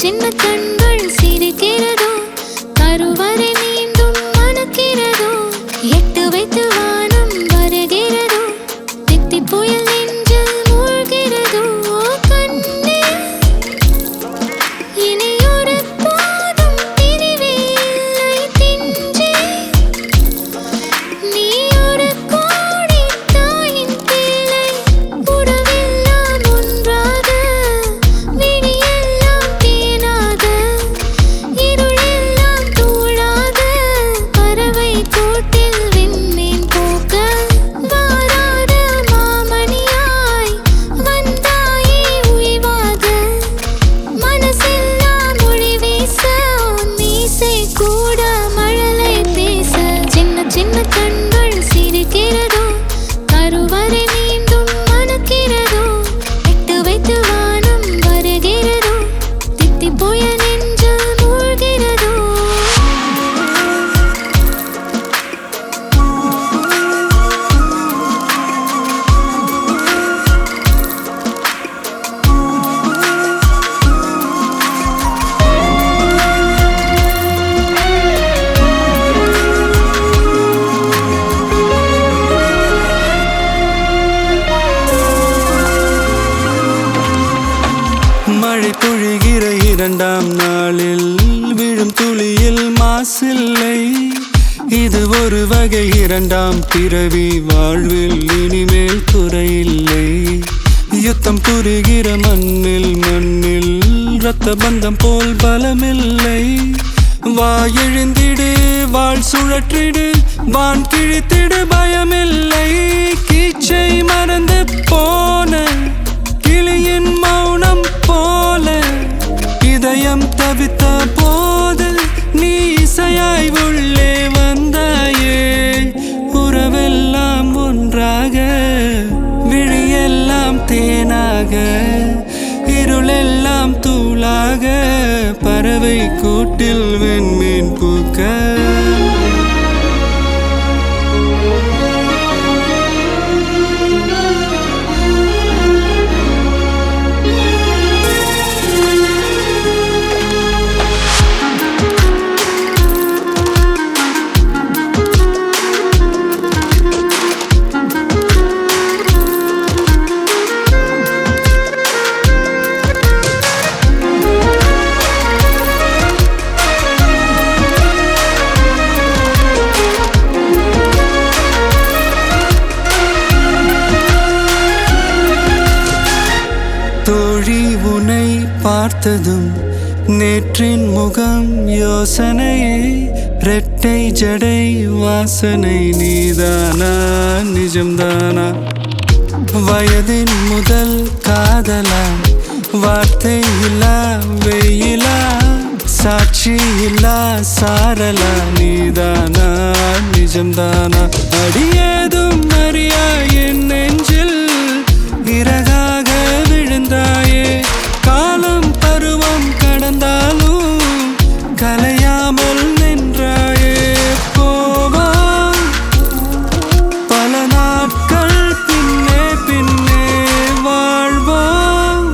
சின்ன கண்கள் சிரிக்கிறதோ, கருவறை மீண்டும் மணக்கிறதோ, எட்டு வைத்து வானம் வருகிறதோ, தித்தி புயல் நெஞ்சில் மூழ்கிறதோ. கண்ணே இனியொரு போதும் பிரிவே இல்லை தின்றே, நீ ஒரு கோடி தாயின் பிள்ளை. உறவெல்லாம் ஒன்றாக, விழியெல்லாம் தேனாக, இருளெல்லாம் தூளாக, பறவை கூட்டில் விண்மீன் பூக்க, வாராத மாமணியாய் வந்தாயே உய்வாக. மனசெல்லாம் மொழி வீச, மீசை கூட மழலை பேச. சின்ன சின்ன கண்கள் சிரிக்கிறதோ, கருவறை மீண்டும் மணக்கிறதோ, எட்டு வைத்து வானம் வருகிறதோ, தித்தி புயல் நெஞ்சில் மூழ்கிறதோ. மழை பொழிகிற இரண்டாம் நாளில் விழும் துளியில் மாசில்லை. இது ஒரு வகை இரண்டாம் பிறவி, வாழ்வில் இனிமேல் குறையில்லை. யுத்தம் புரிகிற மண்ணில் இரத்த பந்தம் போல் பலமில்லை. வா எழுந்திடு, வாழ் சுழற்றிடு, வான் கிழித்திடு, பயமில்லை. கீச்சை மறந்து போன கிளியின் மௌனம் போல, இதயம் தவித்த போது நீ இசையாய் உள்ளே வந்தாயே. உறவெல்லாம் ஒன்றாக, விழியெல்லாம் தேனாக, இருளெல்லாம் தூளாக, பறவை கூட்டில் வெண்மீன் பூக்க. தோழி உன்னை பார்த்ததும் நேற்றின் முகம் யோசனையே, ரெட்டை ஜடை வாசனை நீதானா நிஜம்தானா? வயதின் முதல் காதலா, வார்த்தை இல்லா வெயிலா, சாட்சி இல்லா சாரலா, நீதானா நிஜம்தானா? அடியேதும் அறியா என் நெஞ்சில் இறகாக விழுந்தாயே. காலம் பருவம் கடந்தாலும் கலையாமல் நின்றாயே. போவா பல நாட்கள் பின்னே பின்னே வாழ்வோம்,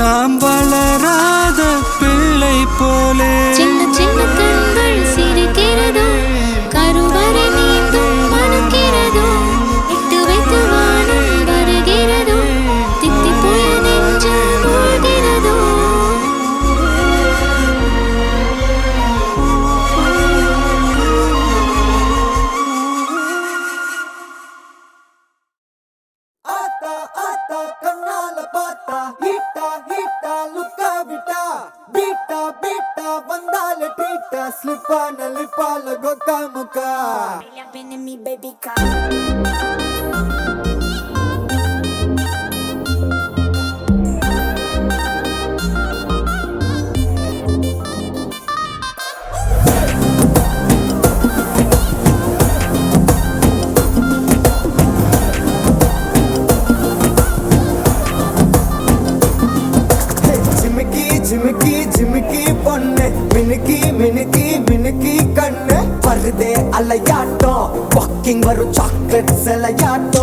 நாம் வளராத பிள்ளை போலே. சின்ன சின்ன கண்கள் சிரிக்கிறதோ, கருவறை மீண்டும் மணக்கிறதோ, எட்டு வைத்து வானம் வருகிறதோ, தித்தி புயல் நெஞ்சில் மூழ்கிறதோ. ஆத்தா ஆத்தா கண்ணால பார்த்தா, ஹீட்டா ஹீட்டா லுக்கா விட்டா, பீட்டா பீட்டா வந்தால ட்ரீட்டா, ஸ்லிப்பான லிப்பால கொக்கா முக்கா. ஜிமிக்கி ஜிமிக்கி ஜிமிக்கி பொண்ணு, மினுக்கி மினுக்கி மினுக்கி கண்ணு, வருதே அலையாட்டம், வாக்கிங் வரும் சாக்லேட் சிலையாட்டம்.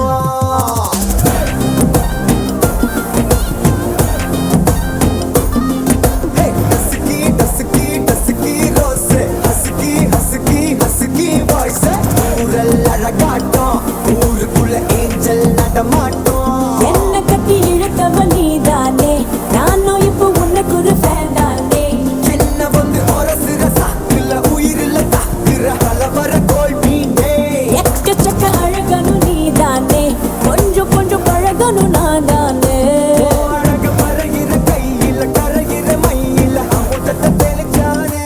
மகனும் நான் தானே. அழக பழகிற கையில கரைகிற மயில அமுதத்தை தெளிச்சானே.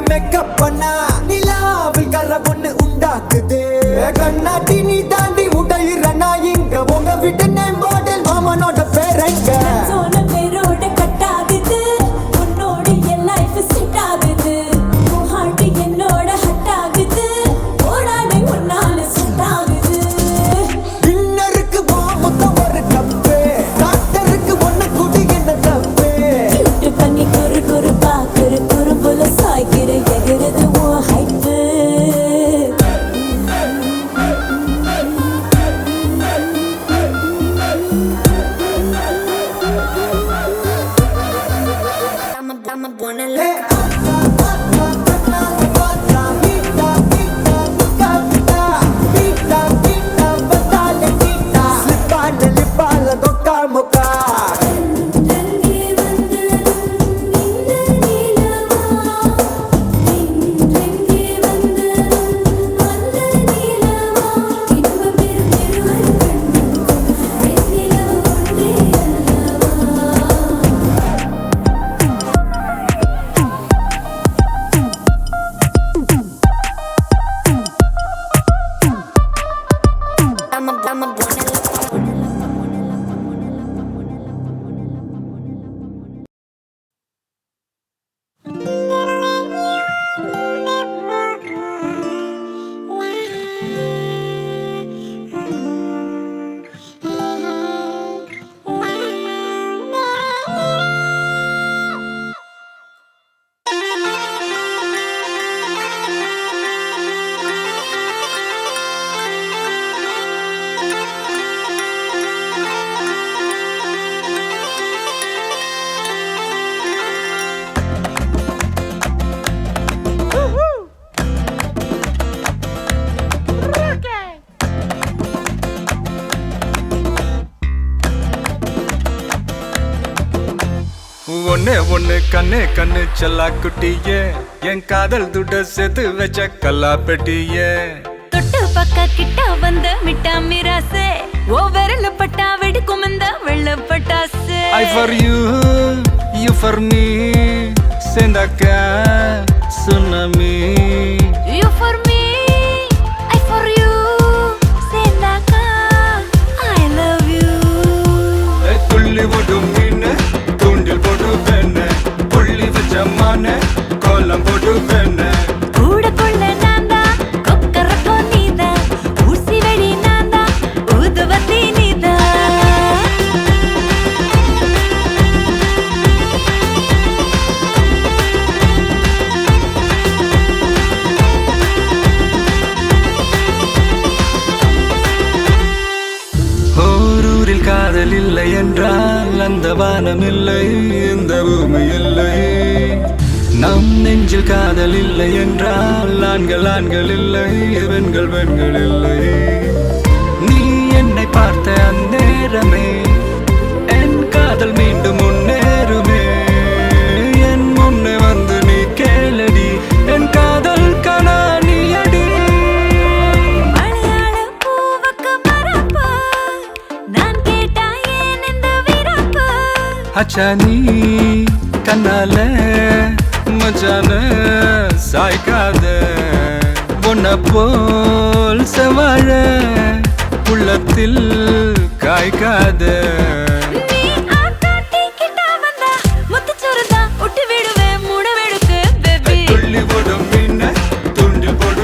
மேக்கப் பண்ணா நிலாவில் கரை ஒண்ணு உண்டாக்குது. கண்ணாட்டி நீ தாண்டி உடையிற நான் இங்க உங்க வீட்டு நேம் பாட்டில் மாமனோட பேரங்க. சொன்ன பேரோட கட்டாகுது, உன்னோட என் லைஃப் செட் ஆகுது. உன் ஹார்ட் என்னோட ஹட் ஆகுது, ஓடாடை உன்னால செட் ஆகுது. டின்னருக்கு வா மொத்தம் ஒரு கப்பு, டாக்டருக்கு ஒண்ணு குடி என்ன தப்பு. கியூட் பண்ணி குறு குறு பாக்குற குறும்புல சாய்க்கிற எகிறது உன் ஹைப்பு. ஒன்னே ஒன்னு கண்ணே கண்ணு செல்லா குட்டியே, என் காதல் துட்ட சேர்த்து வச்ச கல்லா பெட்டியே. தொட்டு பக்க கிட்ட வந்த மிட்டா மிராசே, ஓ விரல பட்டா வெடிக்கும் இந்த வெள்ள பட்டாசு. I for you, you for me, சேர்ந்தாக்க tsunami. You for me, I for you, சேர்ந்தாக்கா I love you. துள்ளி ஓடும் மீன் தூண்டில் போட்டு பெண்ண, புள்ளி வச்ச மான கோலம் போட்டு பெண்ண. கூட கொள்ள நான்தா, கொக்கரக்கோ நீதா, ஊசி வெடி நான்தா, ஊதுவத்தி நீதா. ஓரூரில் காதல் இல்லை என்றால் அந்த வானம் இல்லை, இந்த பூமி இல்லை. நம் நெஞ்சில் காதல் இல்லை என்றால் ஆண்கள் ஆண்கள் இல்லை, பெண்கள் பெண்கள் இல்லை. நீ என்னை பார்த்த அந்நேரமே என் காதல் மீண்டும் முன்னேறுமே. என் முன்னே வந்து நீ கேளடி, என் காதல் கனா நீ அடி. மலையாள பூவுக்கு மரப்பு, நான் கேட்டா ஏன் இந்த விரப்பு. அச்சா நீ கண்ணால மச்சான சாய்க்காத, பொன்ன போல் செவாழ உள்ளத்தில் காய்க்காத. நீ ஆட்டாட்டி கிட்ட வந்தா, முத்துச்சோறுதான் விட்டு விடுவேன் மூட வெடுக்கு பேபி. துள்ளி போடும் மீன தூண்டில் போடும்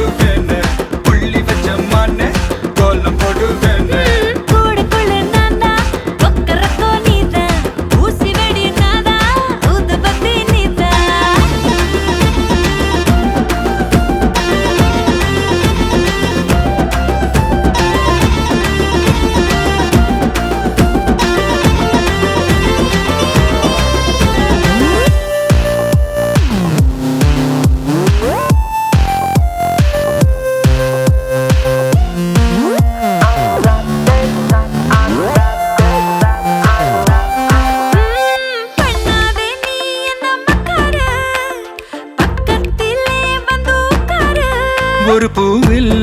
ஒரு பூவில்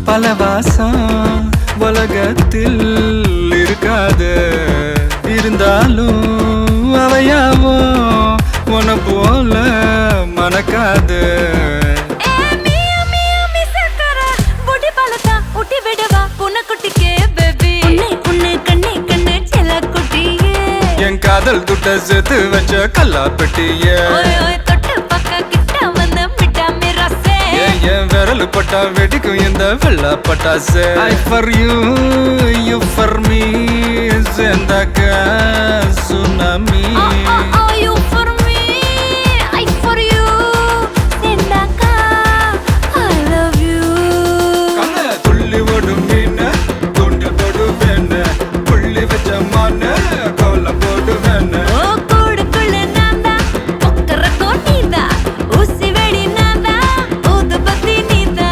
பல வாசம் உலகத்தில் இருக்காது, இருந்தாலும் அவையாவோ உன போல மணக்காது. என் காதல் துட்ட சேர்த்து வச்ச கல்லா பெட்டிய என் விரல் பட்டா வெடிக்கும் இந்த வெள்ளா பட்டாசு. I for you, you for me, சேர்ந்தாக்க tsunami. You for me, I for you, சேர்ந்தாக்க I love you. கண்ண துள்ளி ஓடும் மீன தூண்டில் போடுவேன், புள்ளி வச்ச மான கோலம் போடுவேன். கூடுக்குள்ள நான்தா பொக்கறக்கோ நீதா, ஊசி வெடி நான்தா ஊதுபத்தி நீதா.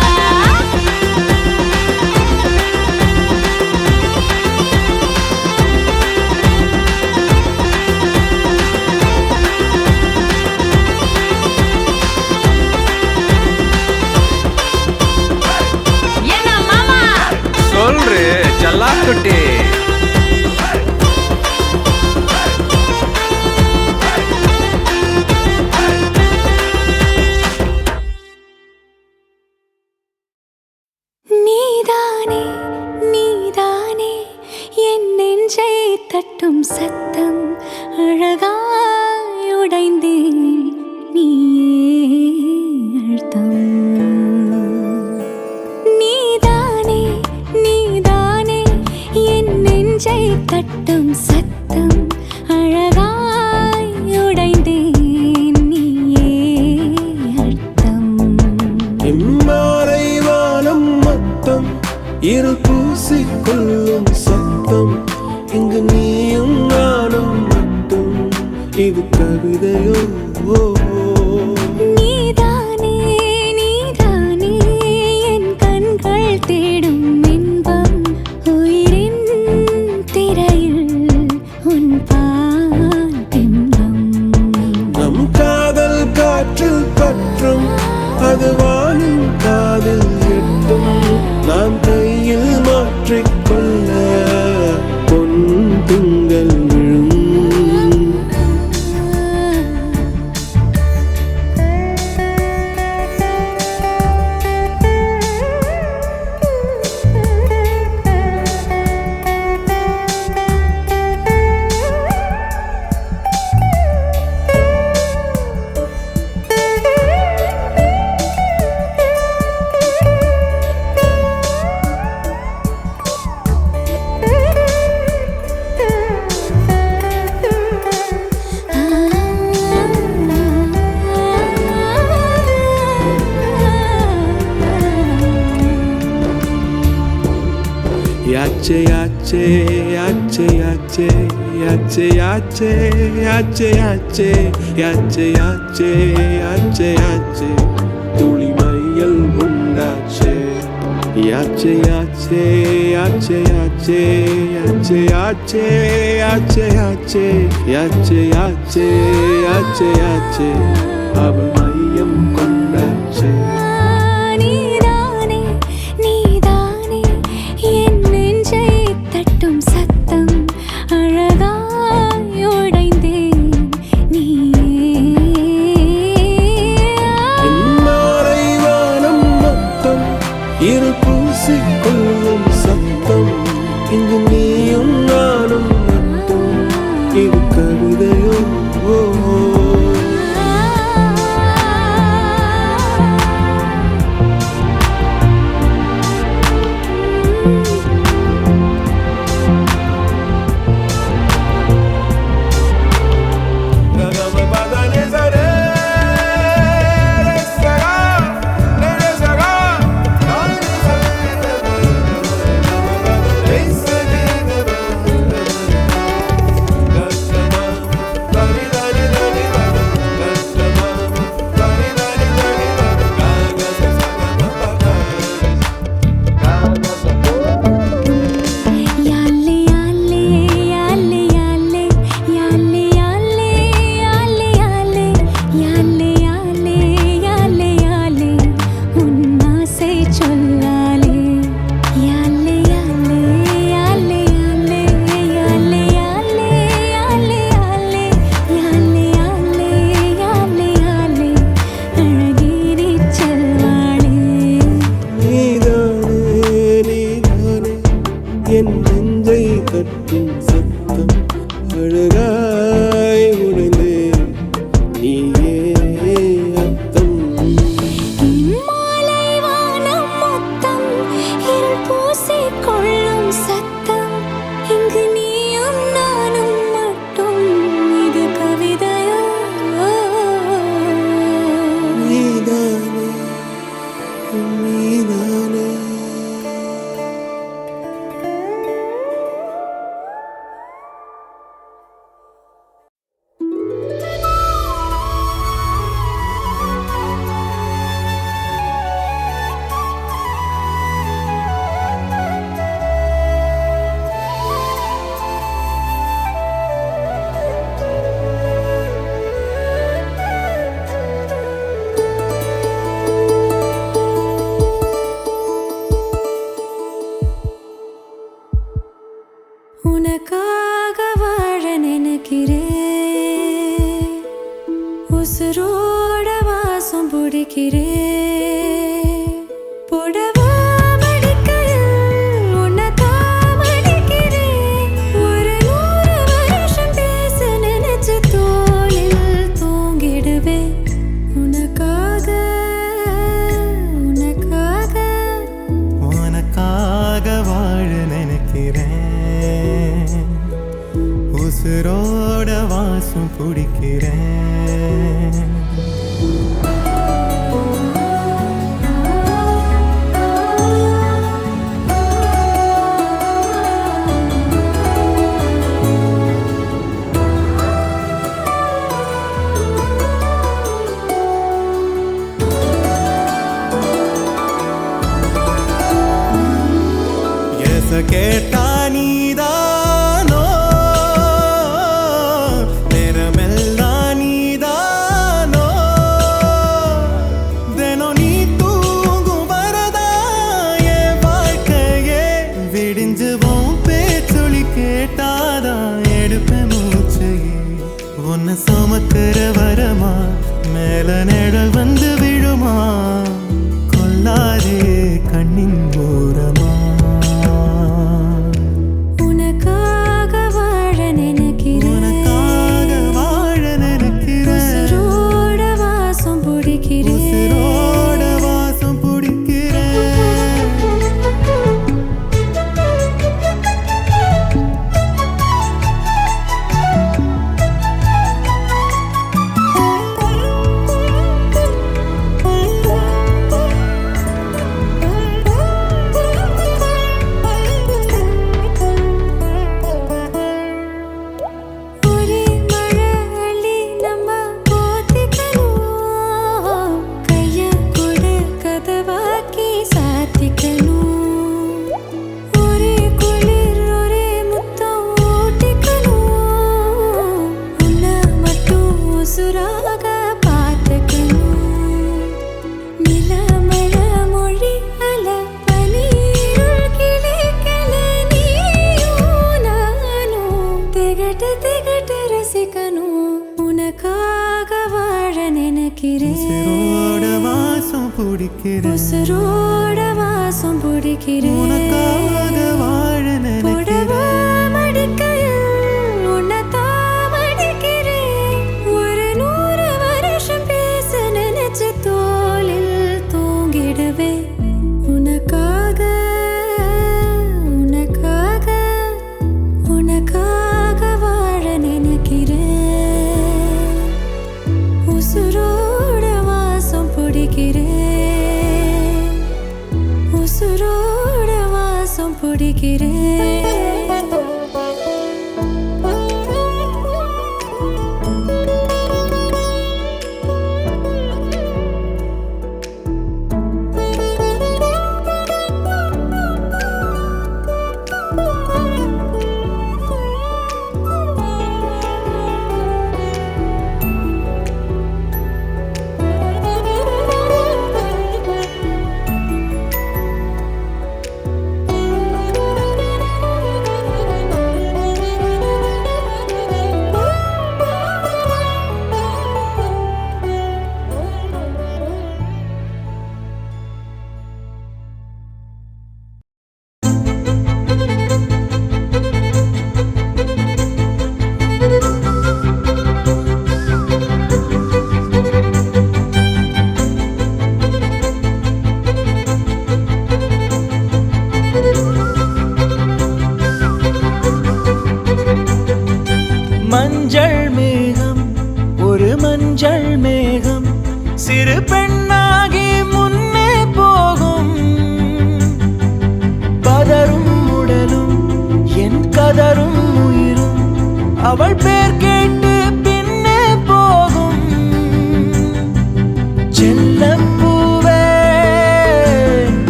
என்ன மாமா சொல்றே ஜல்லாக்குட்டி. நீதானே நீதானே என் நெஞ்சை தட்டும் சத்தம், அழகாய் உடைந்தேன் நீயே அழுத்தம். நீதானே நீதானே என் நெஞ்சை தட்டும் சத்தம், அழகாய் உடைந்தேன் நீயே அழுத்தம். இம்மாறை வானம் மொத்தம் இரு பூசிக்கொள்ளும் சத்தம், இங்கு நீயும் நானும் மட்டும், இது கவிதையோ? நீதானே நீதானே என் கண்கள் தேடும் இன்பம், உயிரின் திரையில் உன் பால் பிம்பம். நம் காதல் காற்றில் பற்றும், அது வானின் காதில் எட்டும், நான் கையில் மாற்றிக்கொள்ள பொன் திங்கள் விழும். Yache yache yache yache yache yache yache yache yache yache yache yache tuli mayal undache. Yache yache yache yache yache yache yache yache yache yache yache yache aval mayam kondache. நீதானே நீதானே என் நெஞ்சை தட்டும் சத்தம், அழகாய் உடைந்தேன் நீயே. இம்மாறை வானம் மொத்தம் இரு பூசிக்கொள்ளும் சத்தம், இங்கு நீயும் நானும் மட்டும், இது கவிதையோ? நீதானே. உனக்காக வாழ நினைக்கிறேன், உசுரோட வாசம் பிடிக்கிறேன். புடவா மடிக்கையில் உன்னைத்தான் மடிக்கிறேன். ஒரு 100 வருஷம் பேச நினைச்சு தோளில் தூங்கிடுவேன். உனக்காக உனக்காக உனக்காக வாழ நினைக்கிறேன், உசுரோட வாசம் பிடிக்கிறேன். கேட்டா நீதானோ, நேரமெல்லாம் நீதானோ, தினம் நீ தூங்கும் வரதா என் வாழ்க்கையே விடிஞ்சுவோம். பேச்சொலி கேட்டாதான் எடுப்பேன் மூச்சையே. உன்னை சுமக்கிற வரமா மேல நிழல் வந்து விழுமா, கொல்லாதே கண்ணின் ஓரமா. உனக்காக வாழ நினைக்கிறேன், உசுரோட வாசம் பிடிக்கிறேன். உசுரோட வாசம் பிடிக்கிறேன். உனக்காக வாழ நினைக்கிறேன், மடிக்கையில் உன்னைத்தான் மடிக்கிறேன். ஒரு 100 வருஷம் பேச நினைச்சு தோளில் தூங்கிடுவேன். உனக்காக உனக்காக உனக்காக வாழ நினைக்கிறேன், உசுரோட வாசம் பிடிக்கிறேன். உசுரோட வாசம் பிடிக்கிறேன்.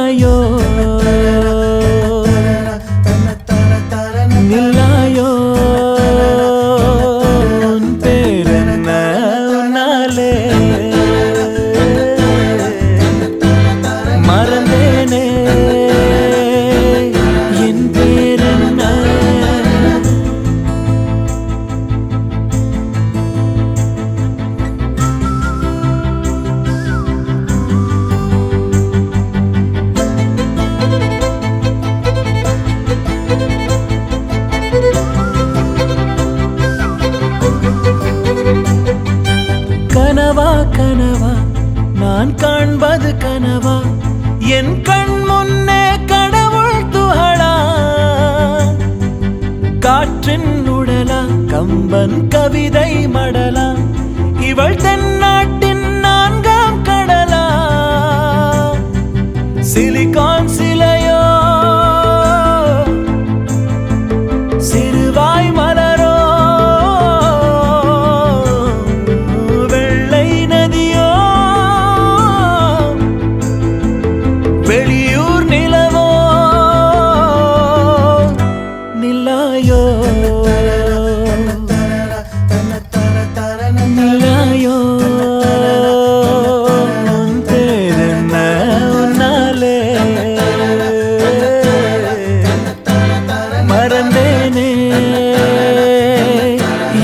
நில்லாயோ நில்லாயோ உன் பேரென்ன உன்னாலே மறந்தேனே என் பேரென்ன கனவா கனவா நான் காண்பது கனவா என் கண் முன்னே கடவுள் துகளா காற்றின் உடலா கம்பன் கவிதை மடலா இவள் தென்னாட்டின் நான்காம் கடலா சிலிகான் சிலையோ சிறுவாய் மலரோ வெள்ளை நதியோ வெளியூர் நிலவோ நில்லாயோ நில்லாயோ உன் பேரென்ன உன்னாலே மறந்தேனே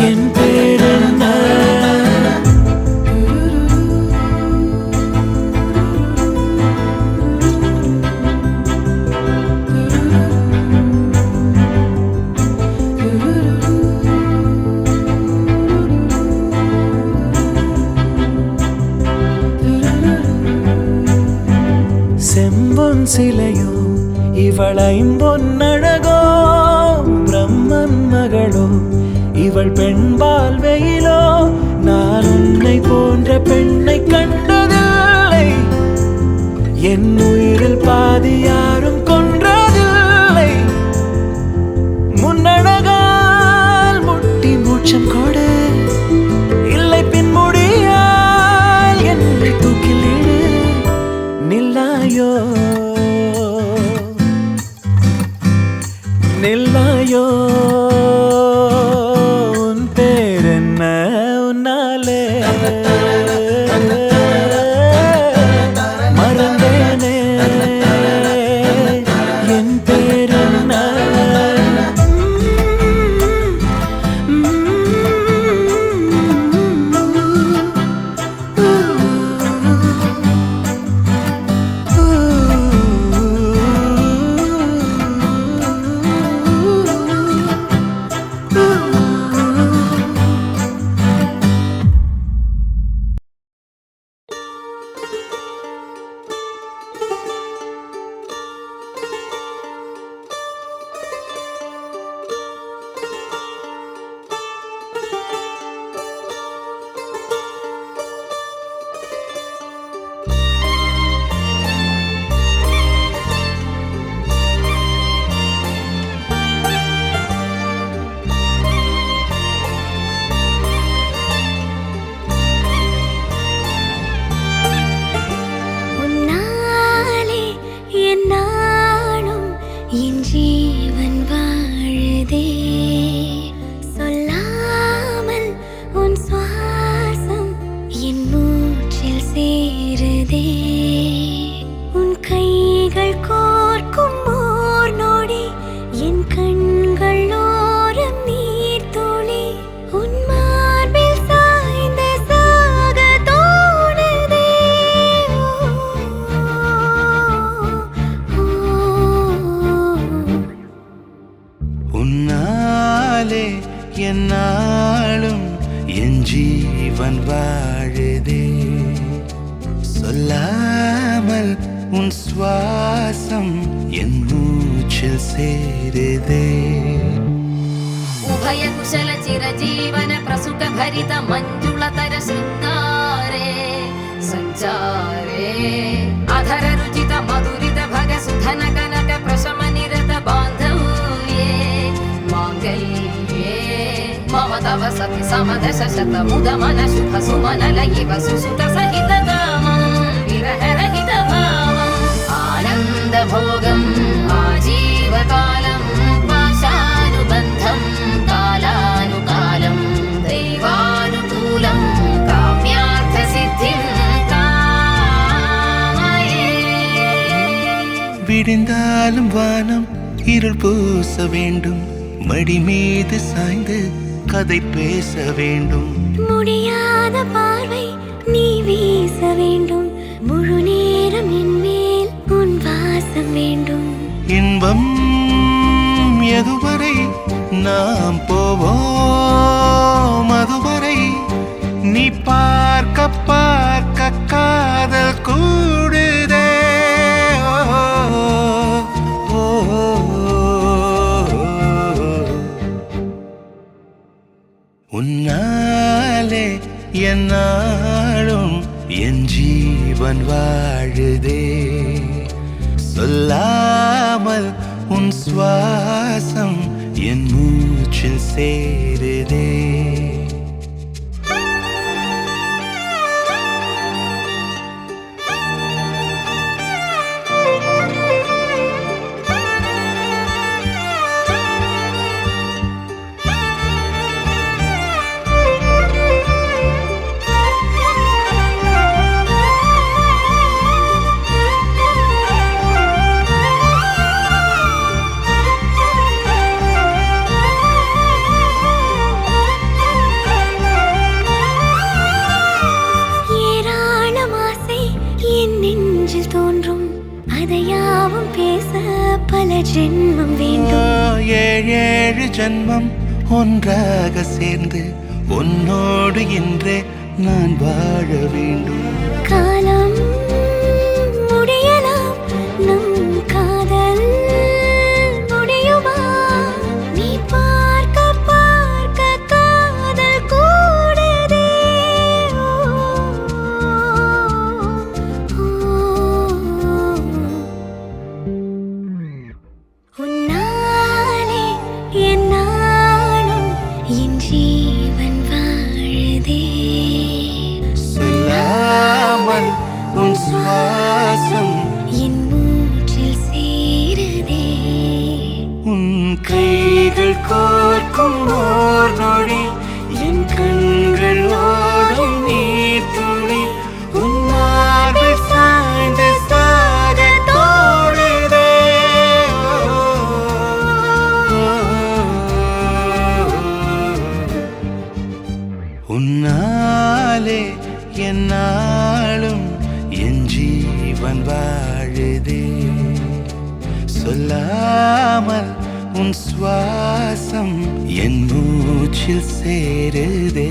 என் பேரென்ன செம்பொன் சிலையோ இவள் ஐம்பொன்னழகோ பிரம்மன் மகளோ இவள் பெண்பால் வெயிலோ நான் உன்னை போன்ற பெண்ணை கண்டதில்லை என் உயிரில் பாதி யாரும் கொன்றதில்லை முன்னழகால் முட்டி மூச்சம் கொடு இல்லை பின்முடியால் என்னை தூக்கிலிடு நில்லாயோ நில்லாயோ உன் பேரென்ன உன்னாலே மறந்தேனே என் பேரென்ன உன்னாலே என்னாலும் என் ஜீவன் வாழுதே சொல்லாமல் உன் சுவாசம் என் மூச்சில் சேருதே உன் கைகள் கோர்க்கும் ஓர் நொடி என் கண்கள் ஓரம் நீர் துளி உன் மார்பில் சாய்ந்த சாக தோணுதே உன்னாலே என்னாலும் என் ஜீவன் வாழுதே சொல்லாமல் உன் சுவாசம் என் மூச்சில் சேருதே उभय कुशल चिरजीवन प्रसुख भरित मंजुलतर शृंगारे संचारे अधर रुचित मधुरित भग सुधन कनक प्रशम निरत बांधव्ये मांगल्ये मम तव सति समदश शत मुद मन शुभ सुमन लयिव सुसुत सहित गामं विरह रहित भावं आनन्द விழுந்தாலும் வானம் இருள் பூச வேண்டும் மடி மீது சாய்ந்து கதை பேச வேண்டும் முடியாத பார்வை நீ வீச வேண்டும் முழு நேரம் என் மேல் உன் வாசம் வேண்டும் இன்பம் எதுவரை நாம் போவோம் அதுவரை நீ பார்க்க பார்க்க காதல் கூடுதே உன்னாலே என்னாலும் என் ஜீவன் வாழுதே சொல்லாமல் உன் சுவாசம் என் மூச்சில் சேருதே ஜென்மம் வேண்டும் ஏழேழு ஜென்மம் ஒன்றாக சேர்ந்து உன்னோடு இன்றே நான் வாழ வேண்டும் காலம் முடியலாம் நம் காதல் முடியுமா நீ பார்க்க பார்க்க காதல் கூடுதே உன்னாலே என்னாலும் என் ஜீவன் வாழுதே சொல்லாமல் உன் சுவாசம் என் மூச்சில் சேருதே உன் கைகள் கோர்க்கும் ஓர் நொடி என் கண்கள் ஓடும் நீர் துளி உன் மார்பில் சாய்ந்து சாக தோடுதே உன்னாலே என்னாலும் என் ஜீவன் வாழுதே சொல்லாமல் உன் சுவாசம் என் மூச்சில் சேருதே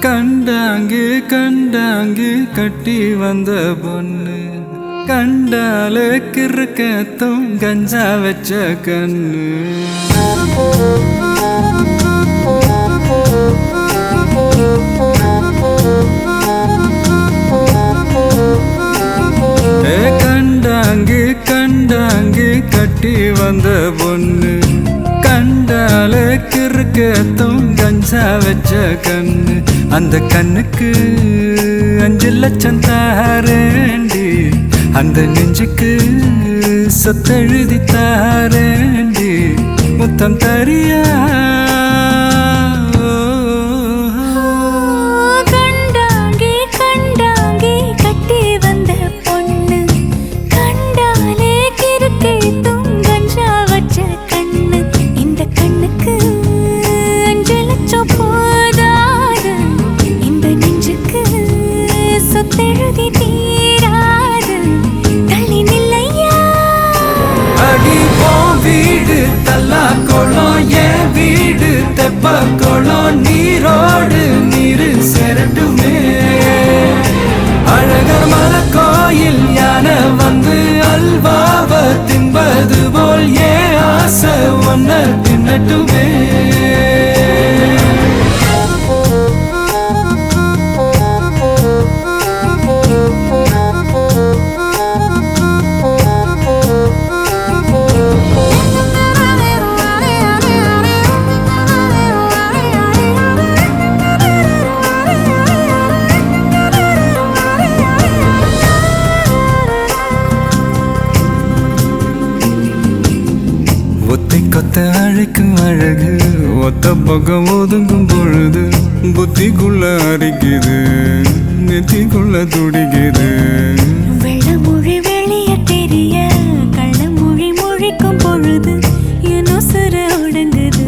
கண்டாங்கு கண்டாங்கு கட்டி வந்த பொண்ணு கண்டால கிறுக்கத்தும் கஞ்சா வச்ச கண்ணு கண்டாங்கு கண்டாங்கு கட்டி வந்த பொண்ணு கண்டால கிறுக்கத்தும் கஞ்சா வச்ச கண்ணு அந்த கண்ணுக்கு 5 லட்சம் தாரேண்டி அந்த நெஞ்சுக்கு சொத்தெழுதி தாரேண்டி முத்தம் தரியா கண்டாங்கே கண்டாங்கே கட்டி வந்த பொண்ணு கண்டாலே கிறுக்கே கஞ்சா வச்ச கண்ணு இந்த கண்ணுக்கு 5 லட்சம் போதாது இந்த நெஞ்சுக்கு சொத்தெழுதி தீராது தள்ளி நில்லையா அடி போ வீடு தல்லா குளம் என் வீடு தெப்ப குளம் நீரோடு நீரு சேரட்டுமே அழகர் மலை கோயில் யானை வந்து அல்வாவ தின்பது போல் ஏன் ஆசை ஒன்ன தின்னட்டுமே ஒத்தை கொத்த அழைக்கும் அழகு ஒத்த பக்கம் ஒதுங்கும் பொழுது புத்திக்குள்ள அரிக்குது நெத்திக்குள்ள துடிக்குது வெள்ளமொழி வெளிய தெரிய கள்ளமொழி மொழிக்கும் பொழுது என் உசுர ஒடுங்குது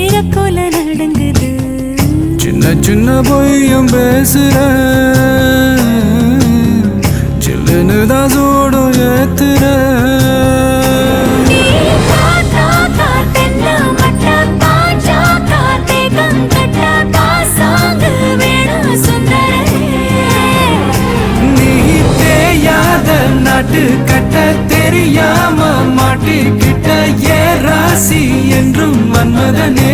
இறக்கோல நடங்குது சின்ன சின்ன பொய்யும் பேசுற சில்லுன்னு தான் சூடும் ஏத்துற நாட்டு கட்ட தெரியாம மாட்டிக்கிட்ட ஏ ராசி என்றும் மன்மதனே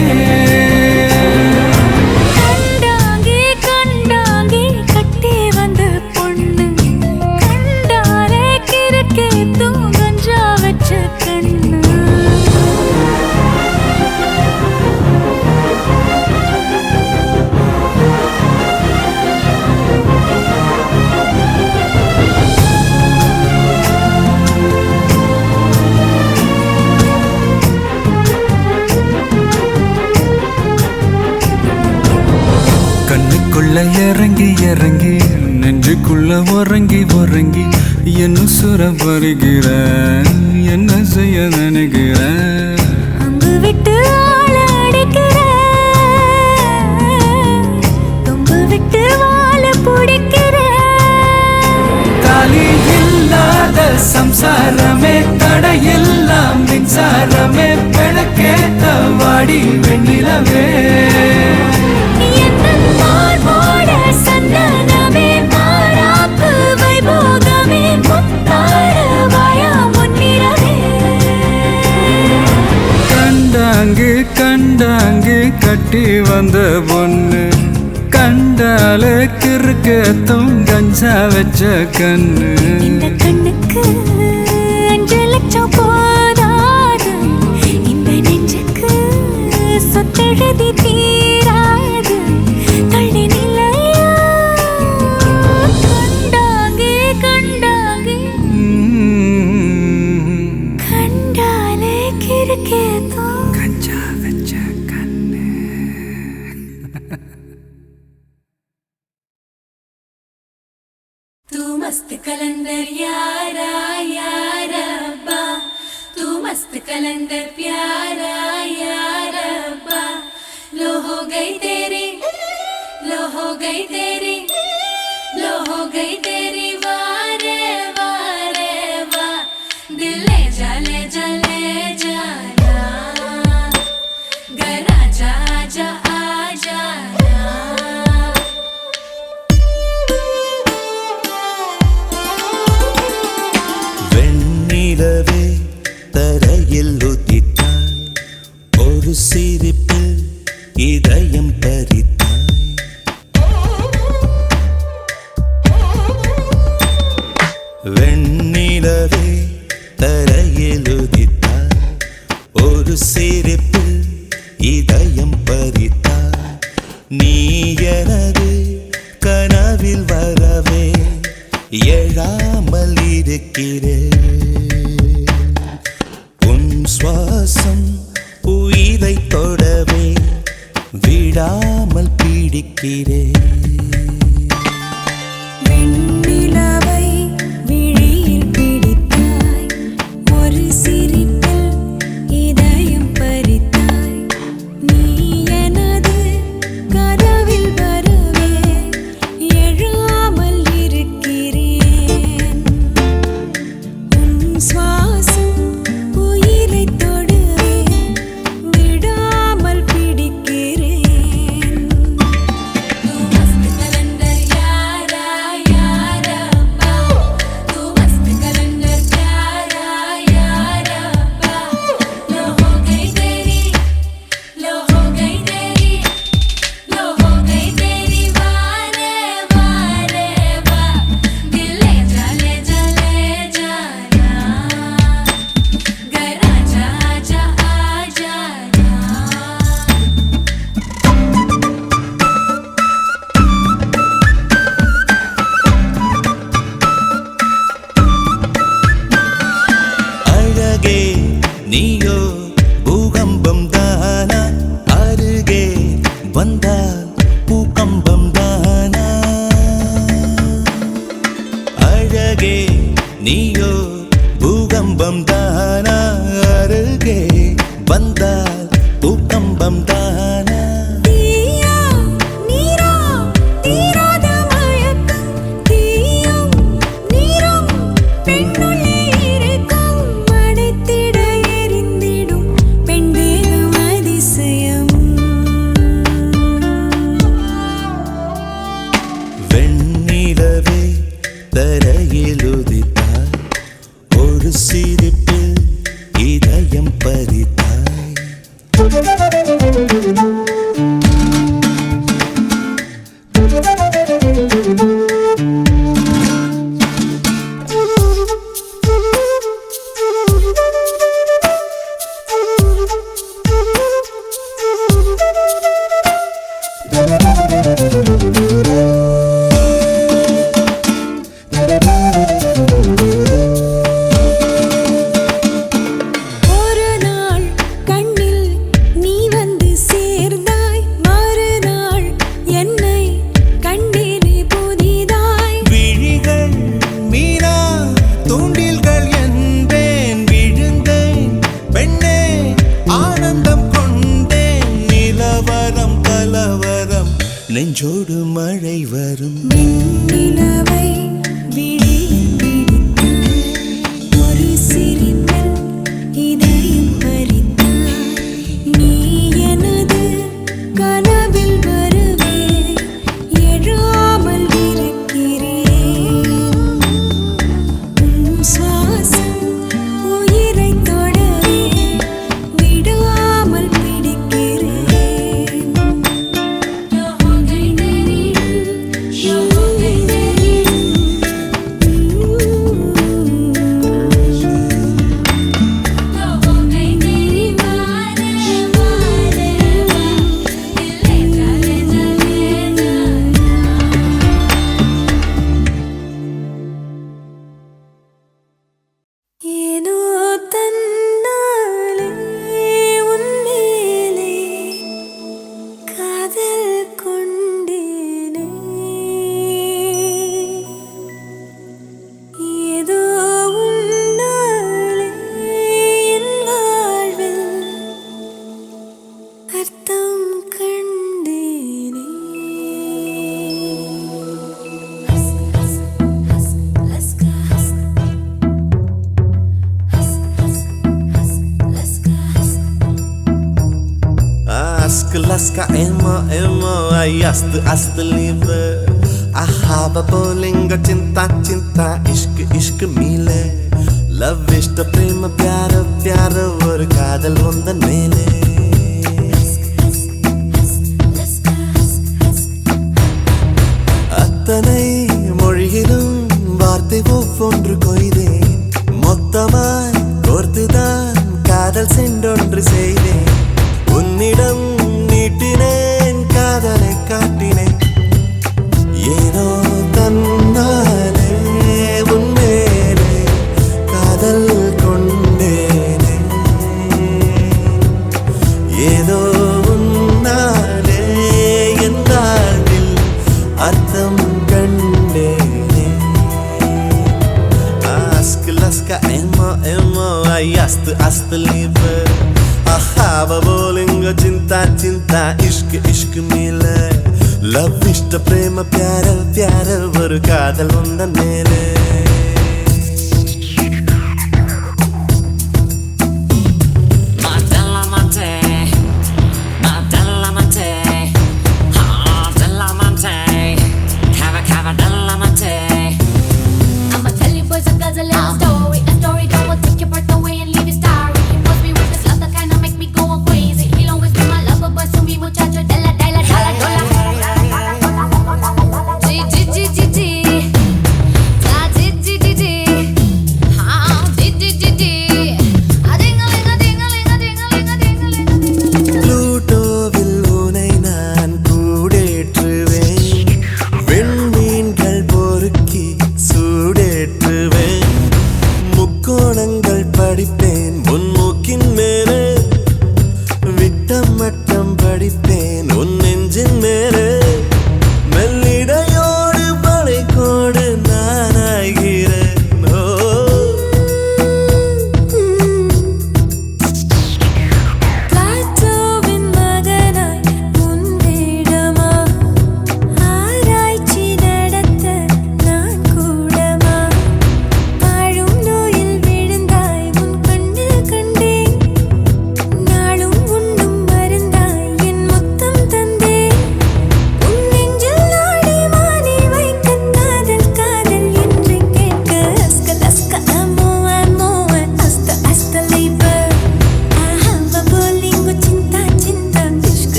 கண்டாங்கி கண்டாங்கி கட்டி வந்த பொண்ணு கண்டாலே கிறுக்கே தூங்கஞ்சா வச்ச கண்ணு கண்ணுக்குள்ள இறங்கி இறங்கி நெஞ்சுக்குள்ள உறங்கி உறங்கி என்ன சுர பருகிற என்ன செய்ய நினைக்கிற அங்கு விட்டு ஆள அடிக்கிற தொங்கு விட்டு வாழ பிடிக்கிற தாலி இல்லாத சம்சாரமே தடையெல்லாம் மின்சாரமே பிழக்கேத்த வாடி வெண்ணிலவே கண்டாங்கு கண்டாங்கு கட்டி வந்த பொண்ணு கண்டால கிறுக்கத்தும் கஞ்சா வச்ச கண்ணு இந்த கண்ணுக்கு 5 லட்சம் போதாது இந்த நெஞ்சுக்கு சொத்தெழுதி தீராது தள்ளி நிலையா கண்டாங்கு கண்டாங்கு கண்டாலே கிறுக்கத்தும் கஞ்சா வச்ச கண்ணு तू मस्त कलंदर यारा यारा बा तू मस्त कलंदर प्यारा यारा बा लो हो गई तेरी लो हो गई तेरी लो हो गई तेरी वारे वारे वा दिल ले जा ले जा ले जाना घर आजा आजा आ जाना வெண்ணிலவே தரையில் உதித்தாய் ஒரு சிரிப்பில் இதயம் பறித்தாய் வெண்ணிலவே தரையில் உதித்தாய் ஒரு சிரிப்பில் இதயம் பறித்தாய் நீ எனது கனவில் வரவே எழாமல் இருக்கிறேன் உன் சுவாசம் உயிரை தொடவே விடாமல் பிடிக்கிறேன் வெண்ணிலவை விழியில் பிடித்தாய் ஒரு சிரிப்பில் இதயம் பறித்தாய் நீ எனது கனவில் வரவே எழாமல் இருக்கிறேன் உன் சுவாசம் உயிரை தொடவே விடாமல் பிடிக்கிறேன் இன்பம் தானா தீயா நீரா தீராத மயக்கம் தீயும் நீரும் பெண்ணுள்ளே இருக்கும் மடைத்திட எரிந்திடும் பெண் தேகம் அதிசயம் வெண்ணிலவே தரையில் உதித்தாய் ஒரு சிரிப்பில் இதயம் பறித்தாய் ஒரு நாள் கண்ணில் நீ வந்து சேர்ந்தாய் மறுநாள் என்னை கண்டேனே புதிதாய் விழிகள் மீனா தூண்டில்கள் என்பேன் விழுந்தேன் பெண்ணே ஆனந்தம் கொண்டேன் நிலவரம் கலவரம் நெஞ்சோடு மழை வரும் நிலவை விழியில் பிடித்தாய் ஒரு சிரிப்பில் இதயம் பறித்தாய் நீ எனது கனவில் வருவே எழாமல் இருக்கிறேன் உன் சுவாசம் உயிரை தொடவே விடாமல் பிடிக்கிறேன் ஏனோ தன்னாலே உன்மேலே காதல் கொண்டேனே ஏதோ உன்னாலே என் வாழ்வில் அர்த்தம் கண்டேனே Laska emo emo ay ast liebe ahaba bolinga cinta cinta ishq mile love ishta prema pyara pyara or kaadal vandan mele attanai மொழியிலும் வார்த்தை ஒவ்வொன்று கொய்தேன் மொத்தமாய் கோர்த்துதான் காதல் சென்றொன்று செய்தேன் உன்னிடம் நீட்டினேன் காதலை காட்டினேன் ஏனோ தன்னாலே உன்மேலே காதல் கொண்டேனே ஏதோ உன்னாலே என் வாழ்வில் அர்த்தம் கண்டேனே Laska emo emo ay ast liebe ahaba bolinga cinta cinta ishq mile love ishta prema pyara pyara or kaadal vandan mele I'ma tell you boys a little story, a story that will take your breath away and leave you starry. He was me with this love that kinda make me go crazy. He'll always be my lover, but to me muchacho de la dollar. G G G G G, G G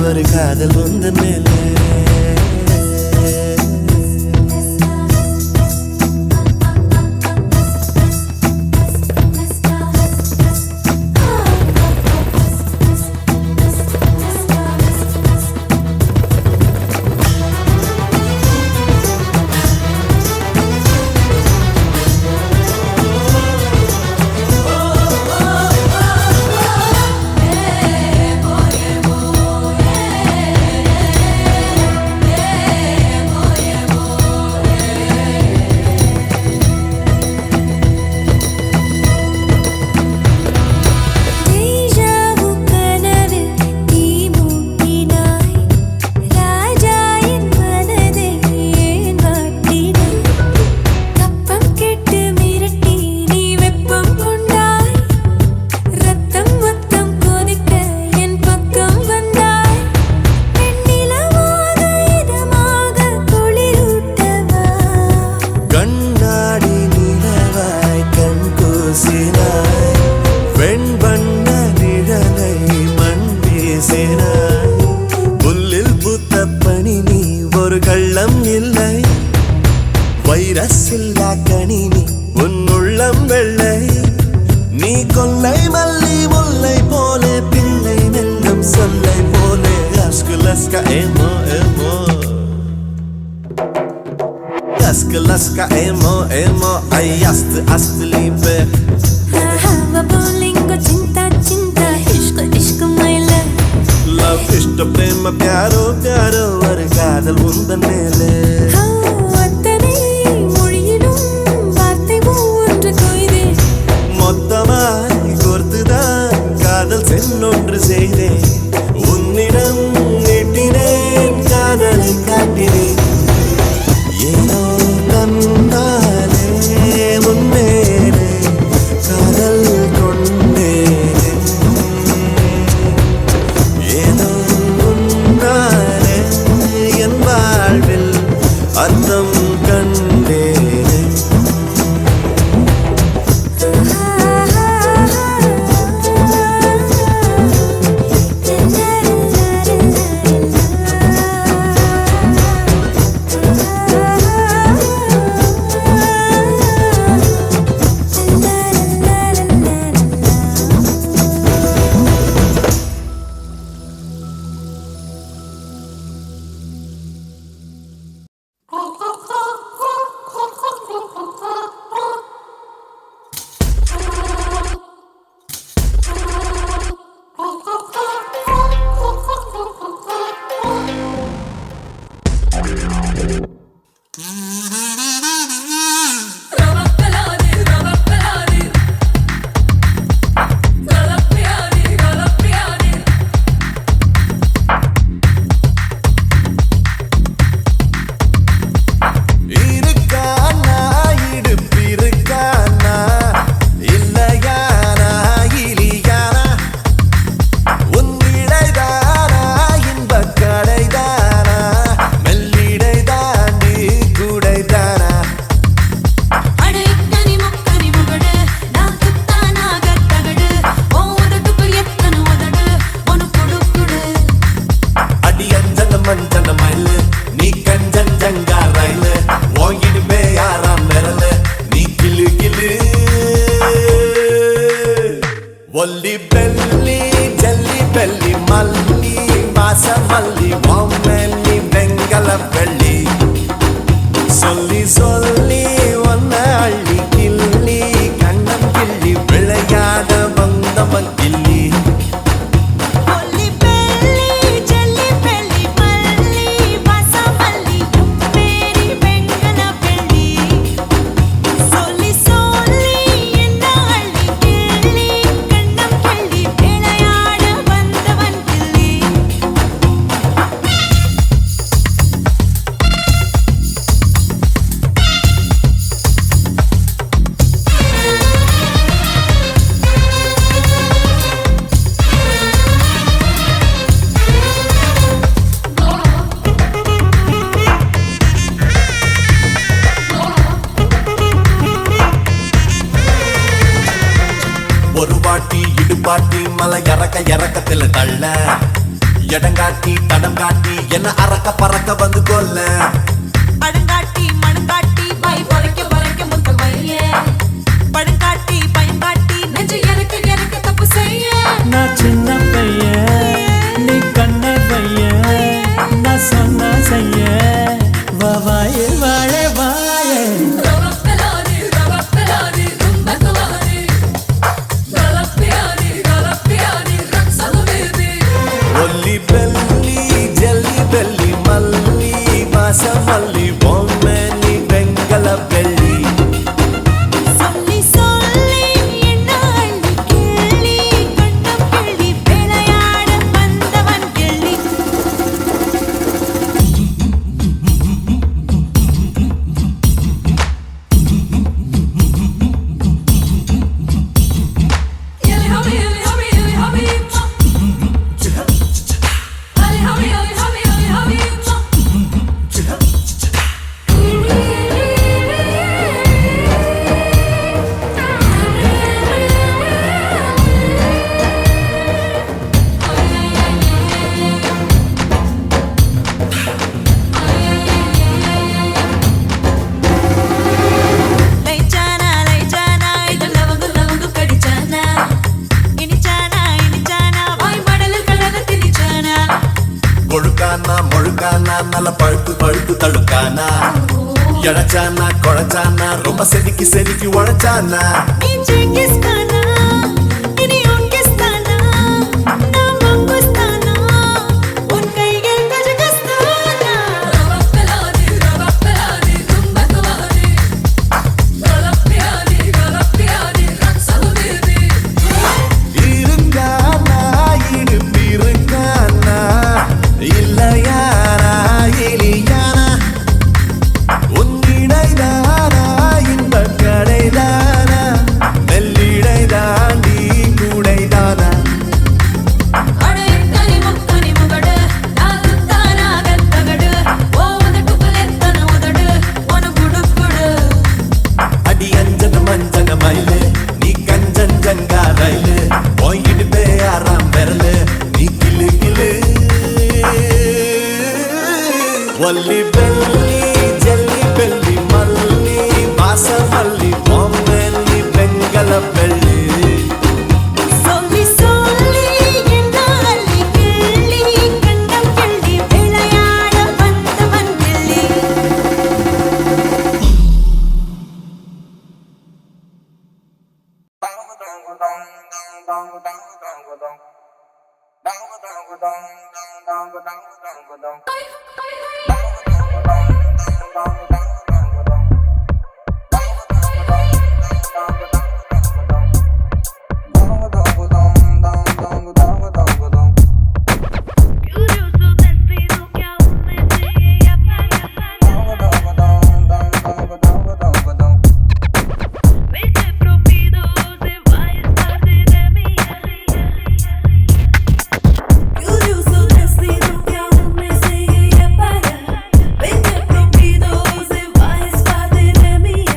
ஒரு காதல் உந்த மேலே புல்லில் பூத்த பனி நீ ஒரு கள்ளம் இல்லை வைரஸில்லா கனி நீ உன் உள்ளம் வெள்ளை நீ கொல்லை மல்லி முல்லை போலே பிள்ளை நெல்லும் சொல்லை போலே அஸ்கு லஸ்கா ஏமோ ஏமோ அஸ்கு லஸ்கா ஏமோ ஏமோ ஐ அஸ்து அஸ்து லீபே லவ் இஷ்ட பிரேம प्यारो प्यारो ஒரு காதல் உந்தன் மேலே மொத்தமாய் கோர்த்துதான் காதல் சென்னொன்று செய்தேன் உன்னிடம் நீட்டினேன் காதலை காட்டினேன் ஏனோ கண்டாலே முன்னேறே காதல் கொண்டேனே ஏனோ உன்னாலே என் வாழ்வில் அர்த்தம் கண்டேனே ஒல்லி பெல்லி ஜல்லி பெல்லி மல்லி வாச மல்லி பொம்மல்லி வெங்கல வெள்ளி சொல்லி சொல்லி ஒன்ன அள்ளி கிள்ளி கண்ணம் கிள்ளி விளையாட வந்தவன் கிள்ளி ஒரு பாட்டி இடுபாட்டி மலை இறக்கத்துல தள்ள எடங்காட்டி தடம் காட்டி என்ன அறக்க பறக்க வந்து கொல்ல படுங்காட்டி மணுங்காட்டி பாய் பொறைக்க பொறைக்க முத்த வைய படுங்காட்டி பயங்காட்டி நெஞ்சு எனக்கு தப்பு செய்ய நான் சின்ன பையன் நீ கண்ண பையன் நான் சொன்ன செய்ய வாயே வாழே வாயே ஒல்லி பெல்லி ஜெல்லி பெல்லி மல்லி வாசமல்லி பொம்மை நீ வெங்கல பெள்ளி சொல்லி சொல்லி என்ன அள்ளி கிள்ளி கண்டம் கிள்ளி விளையாட வந்தவன் கிள்ளி லைச்சானா லைச்சானா இது லவங்கு கடிச்சானா இனிச்சானா வாய் மடலில் கலந்து திணிச்சானா கொழுக்கானா மொழுக்கானா நல்ல பழுத்து தழுக்கானா எழச்சானா குழச்சானா ரொம்ப செதுக்கி உழைச்சானா நீ ஜெங்கிஸ்தானா இனி உன்கிஸ்தானா நான் மங்குஸ்தானா உன் கையில் கஜகஸ்தானா இருக்கானா இடுப்பிருக்கானா இல்லையானா எலியானா உன்னிடைதானா இன்பக் கடைதானா மெல்லிடை தாண்டி கூடைதானா அடே தனி முகடு நான் சுத்தானா கத்தகடு ஓ உதட்டு புலெத்தன உதடு உன குடு அடி அஞ்சன மஞ்சன மயிலு நீ கஞ்சன் ஜங்கா ரயிலு போயிட்டு பேயாராம் பெறலு நீ கிளு ஒல்லி பெல்லி ஜெல்லி பெல்லி மல்லி வாசமல்லி பொம்மை நீ வெங்கல பெள்ளி சொல்லி சொல்லி என்ன அள்ளி கிள்ளி கண்டம் கிள்ளி விளையாட வந்தவன் கிள்ளி Curioso destino que aún me sigue a parar. Vete prohibido se va a estar de mía.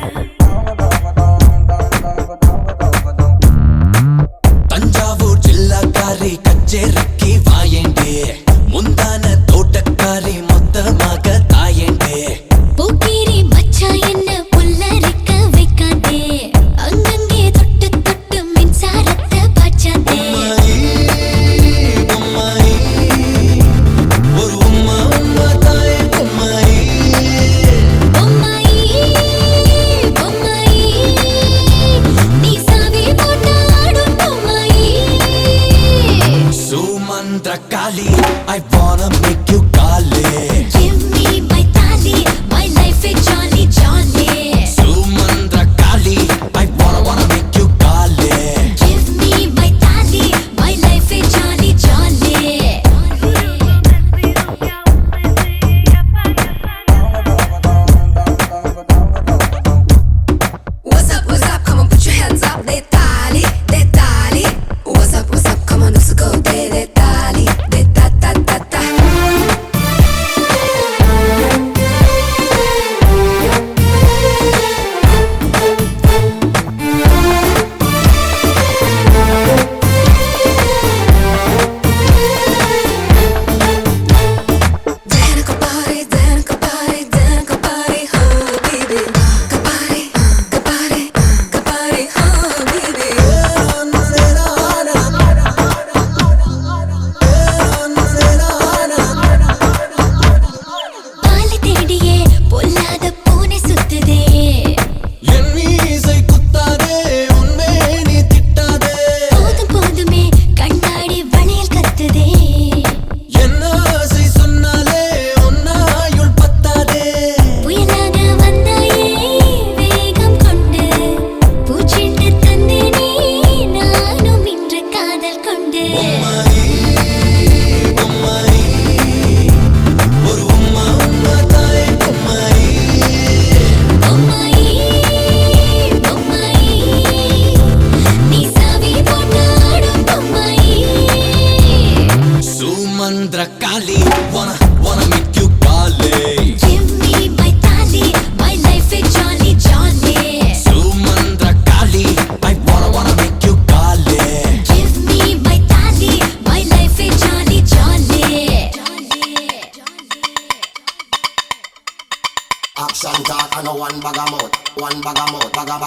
one bag of mouth, bag of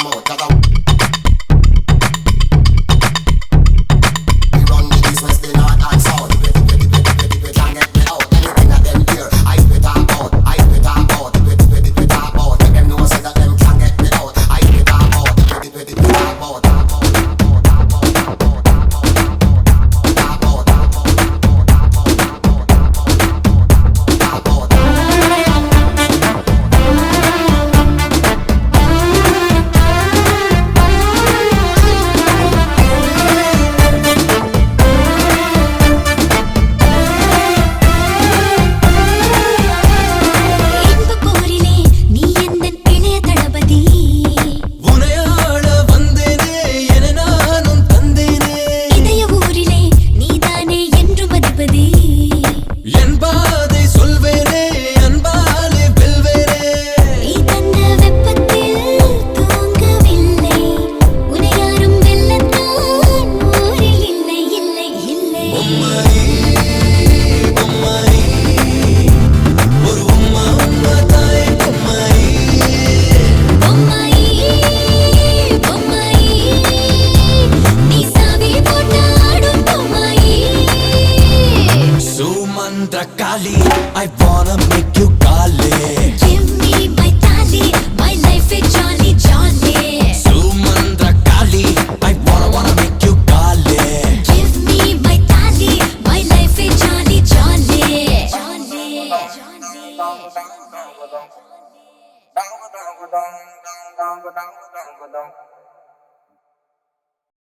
mouth. Shut up. We run the east, west, the north and south. We can't get me out. Anything that them hear, I spit talk out. I spit talk out. We talk out. Let them know say that them can't get me out. I spit talk out. We talk out. Kali, I wanna make you Kali. Give me my tali, my life is jolly jolly. Sumandra Kali, I wanna make you Kali. Give me my tali, my life is jolly jolly. Jolly.